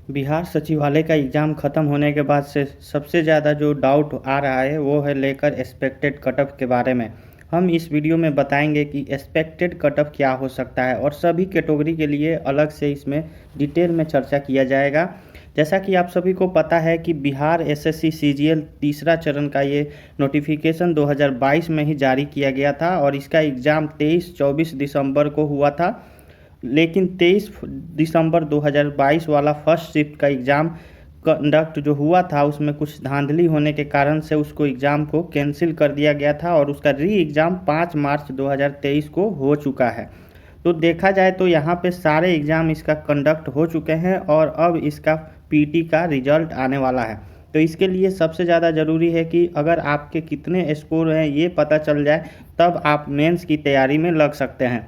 बिहार सचिवालय का एग्ज़ाम ख़त्म होने के बाद से सबसे ज़्यादा जो डाउट आ रहा है वो है लेकर एक्सपेक्टेड कट ऑफ के बारे में। हम इस वीडियो में बताएंगे कि एक्सपेक्टेड कट ऑफ क्या हो सकता है और सभी कैटेगरी के लिए अलग से इसमें डिटेल में चर्चा किया जाएगा। जैसा कि आप सभी को पता है कि बिहार एसएससी सीजीएल तीसरा चरण का ये नोटिफिकेशन 2022 में ही जारी किया गया था और इसका एग्ज़ाम 23-24 दिसंबर को हुआ था। लेकिन 23 दिसंबर 2022 वाला फर्स्ट शिफ्ट का एग्ज़ाम कंडक्ट जो हुआ था उसमें कुछ धांधली होने के कारण से उसको एग्ज़ाम को कैंसिल कर दिया गया था और उसका री एग्ज़ाम 5 मार्च 2023 को हो चुका है। तो देखा जाए तो यहाँ पे सारे एग्ज़ाम इसका कंडक्ट हो चुके हैं और अब इसका पीटी का रिजल्ट आने वाला है। तो इसके लिए सबसे ज़्यादा ज़रूरी है कि अगर आपके कितने स्कोर हैं ये पता चल जाए तब आप मेंस की तैयारी में लग सकते हैं।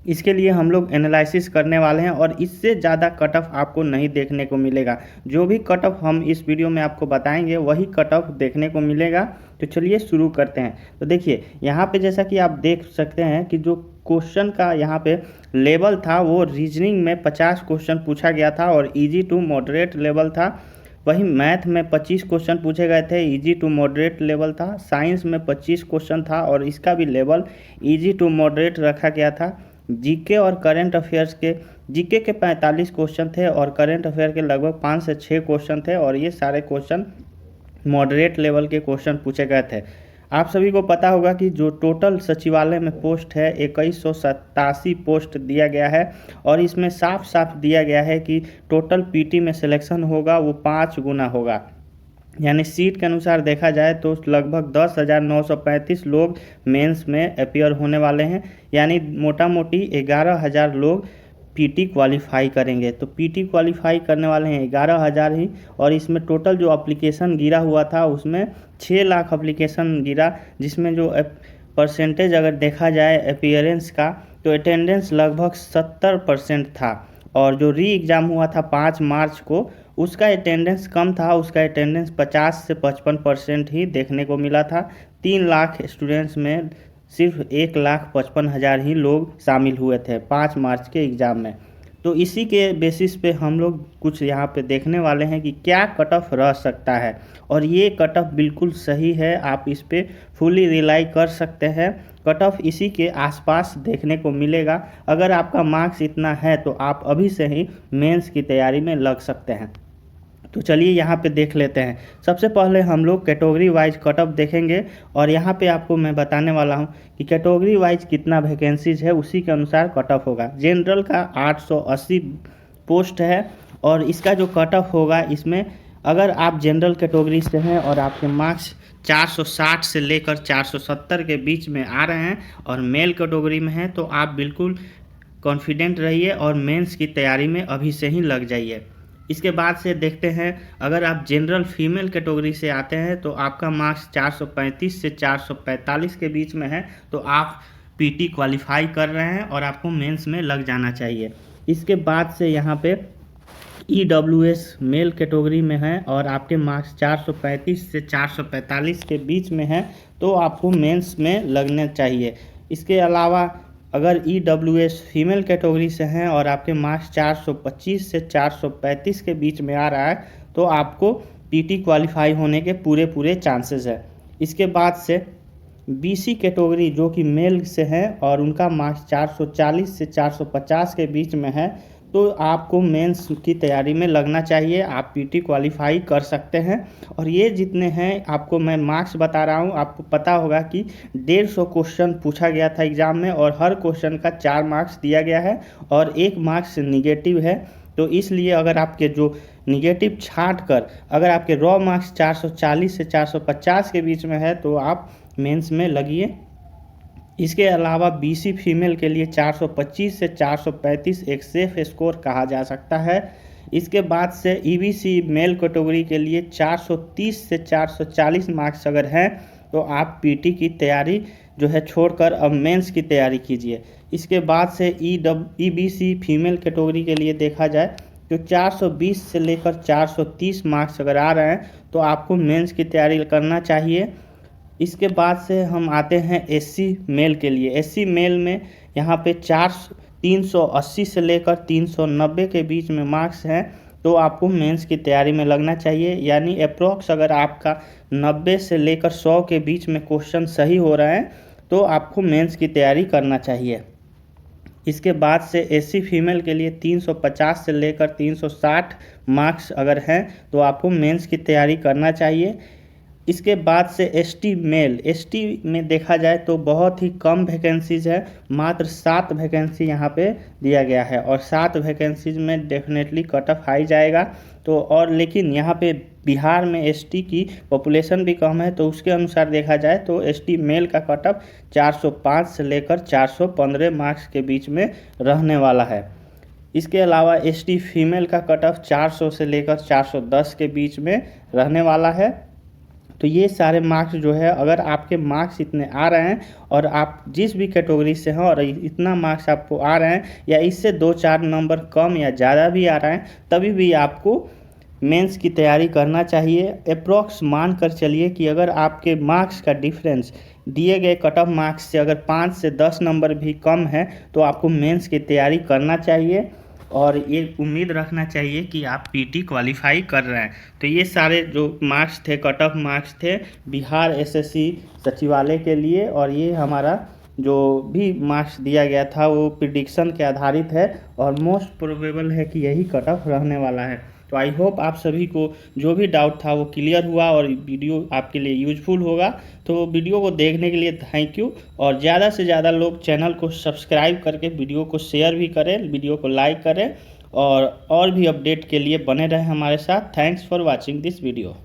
इसके लिए हम लोग एनालिसिस करने वाले हैं और इससे ज़्यादा कट ऑफ आपको नहीं देखने को मिलेगा। जो भी कट ऑफ हम इस वीडियो में आपको बताएंगे वही कट ऑफ देखने को मिलेगा। तो चलिए शुरू करते हैं। तो देखिए यहाँ पे जैसा कि आप देख सकते हैं कि जो क्वेश्चन का यहाँ पे लेवल था वो रीजनिंग में 50 क्वेश्चन पूछा गया था और इजी टू मॉडरेट लेवल था। वहीं मैथ में 25 क्वेश्चन पूछे गए थे, इजी टू मॉडरेट लेवल था। साइंस में 25 क्वेश्चन था और इसका भी लेवल इजी टू मॉडरेट रखा गया था। जीके और करंट अफेयर्स के जीके के 45 क्वेश्चन थे और करंट अफेयर के लगभग 5 से 6 क्वेश्चन थे और ये सारे क्वेश्चन मॉडरेट लेवल के क्वेश्चन पूछे गए थे। आप सभी को पता होगा कि जो टोटल सचिवालय में पोस्ट है 2187 पोस्ट दिया गया है और इसमें साफ साफ दिया गया है कि टोटल पीटी में सिलेक्शन होगा वो 5 गुना होगा। यानी सीट के अनुसार देखा जाए तो लगभग 10,935 लोग मेंस में अपीयर होने वाले हैं। यानी मोटा मोटी 11,000 लोग पीटी क्वालिफाई करेंगे। तो पीटी क्वालिफाई करने वाले हैं 11,000 ही और इसमें टोटल जो एप्लीकेशन गिरा हुआ था उसमें 6 लाख एप्लीकेशन गिरा, जिसमें जो परसेंटेज अगर देखा जाए अपीयरेंस का तो अटेंडेंस लगभग 70% था और जो री एग्ज़ाम हुआ था 5 मार्च को उसका अटेंडेंस कम था, उसका अटेंडेंस 50 से 55% ही देखने को मिला था। 3 लाख स्टूडेंट्स में सिर्फ 1,55,000 ही लोग शामिल हुए थे 5 मार्च के एग्ज़ाम में। तो इसी के बेसिस पे हम लोग कुछ यहाँ पे देखने वाले हैं कि क्या कट ऑफ रह सकता है और ये कट ऑफ बिल्कुल सही है, आप इस पे फुली रिलाई कर सकते हैं। कट ऑफ इसी के आसपास देखने को मिलेगा। अगर आपका मार्क्स इतना है तो आप अभी से ही मेंस की तैयारी में लग सकते हैं। तो चलिए यहाँ पे देख लेते हैं। सबसे पहले हम लोग कैटेगरी वाइज कट ऑफ देखेंगे और यहाँ पे आपको मैं बताने वाला हूँ कि कैटेगरी वाइज कितना वैकेंसीज है, उसी के अनुसार कट ऑफ होगा। जनरल का 880 पोस्ट है और इसका जो कट ऑफ होगा इसमें अगर आप जनरल कैटेगरी से हैं और आपके मार्क्स 460 से लेकर 470 के बीच में आ रहे हैं और मेल कैटेगरी में हैं तो आप बिल्कुल कॉन्फिडेंट रहिए और मेंस की तैयारी में अभी से ही लग जाइए। इसके बाद से देखते हैं अगर आप जनरल फीमेल कैटेगरी से आते हैं तो आपका मार्क्स 435 से 445 के बीच में है तो आप पीटी क्वालिफाई कर रहे हैं और आपको मेंस में लग जाना चाहिए। इसके बाद से यहाँ पे ईडब्ल्यूएस मेल कैटेगरी में है और आपके मार्क्स 435 से 445 के बीच में है तो आपको मेंस में लगना चाहिए। इसके अलावा अगर ईडब्ल्यूएस फीमेल कैटेगरी से हैं और आपके मार्क्स 425 से 435 के बीच में आ रहा है तो आपको पीटी क्वालिफाई होने के पूरे चांसेस है। इसके बाद से बीसी कैटेगरी जो कि मेल से हैं और उनका मार्क्स 440 से 450 के बीच में है तो आपको मेंस की तैयारी में लगना चाहिए, आप पीटी क्वालिफाई कर सकते हैं। और ये जितने हैं आपको मैं मार्क्स बता रहा हूँ, आपको पता होगा कि 150 क्वेश्चन पूछा गया था एग्ज़ाम में और हर क्वेश्चन का 4 मार्क्स दिया गया है और 1 मार्क्स निगेटिव है। तो इसलिए अगर आपके जो निगेटिव छाँट कर अगर आपके रॉ मार्क्स 440 से 450 के बीच में है तो आप मेंस में लगिए। इसके अलावा बीसी फीमेल के लिए 425 से 435 एक सेफ स्कोर कहा जा सकता है। इसके बाद से ईबीसी मेल कैटेगरी के लिए 430 से 440 मार्क्स अगर हैं तो आप पीटी की तैयारी जो है छोड़कर अब मेंस की तैयारी कीजिए। इसके बाद से ईबीसी फीमेल कैटेगरी के लिए देखा जाए तो 420 से लेकर 430 मार्क्स अगर आ रहे हैं तो आपको मेंस की तैयारी करना चाहिए। इसके बाद से हम आते हैं एससी मेल के लिए। एससी मेल में यहाँ पे 380 से लेकर 390 के बीच में मार्क्स हैं तो तो आपको मेंस की तैयारी में लगना चाहिए। यानी अप्रोक्स अगर आपका 90 से लेकर 100 के बीच में क्वेश्चन सही हो रहे हैं तो आपको मेंस की तैयारी करना चाहिए। इसके बाद से एससी फीमेल के लिए 350 से लेकर 360 मार्क्स अगर हैं तो आपको मेंस की तैयारी करना चाहिए। इसके बाद से एसटी मेल, एसटी में देखा जाए तो बहुत ही कम वैकेंसीज है, मात्र 7 वैकेंसी यहाँ पे दिया गया है और 7 वैकेंसीज में डेफिनेटली कट ऑफ हाई जाएगा। तो और लेकिन यहाँ पे बिहार में एसटी की पॉपुलेशन भी कम है, तो उसके अनुसार देखा जाए तो एसटी मेल का कट ऑफ 405 से लेकर 415 मार्क्स के बीच में रहने वाला है। इसके अलावा एसटी फीमेल का कट ऑफ 400 से लेकर 410 के बीच में रहने वाला है। तो ये सारे मार्क्स जो है, अगर आपके मार्क्स इतने आ रहे हैं और आप जिस भी कैटेगरी से हैं और इतना मार्क्स आपको आ रहे हैं या इससे 2-4 नंबर कम या ज़्यादा भी आ रहे हैं, तभी भी आपको मेंस की तैयारी करना चाहिए। अप्रॉक्स मान कर चलिए कि अगर आपके मार्क्स का डिफरेंस दिए गए कट ऑफ मार्क्स से अगर 5 से 10 नंबर भी कम है तो आपको मेंस की तैयारी करना चाहिए और ये उम्मीद रखना चाहिए कि आप पीटी क्वालिफाई कर रहे हैं। तो ये सारे जो मार्क्स थे, कट ऑफ मार्क्स थे बिहार एसएससी सचिवालय के लिए, और ये हमारा जो भी मार्क्स दिया गया था वो प्रिडिक्शन के आधारित है और मोस्ट प्रोबेबल है कि यही कट ऑफ रहने वाला है। तो आई होप आप सभी को जो भी डाउट था वो क्लियर हुआ और वीडियो आपके लिए यूजफुल होगा। तो वीडियो को देखने के लिए थैंक यू, और ज़्यादा से ज़्यादा लोग चैनल को सब्सक्राइब करके वीडियो को शेयर भी करें, वीडियो को लाइक करें और भी अपडेट के लिए बने रहें हमारे साथ। Thanks for watching this video.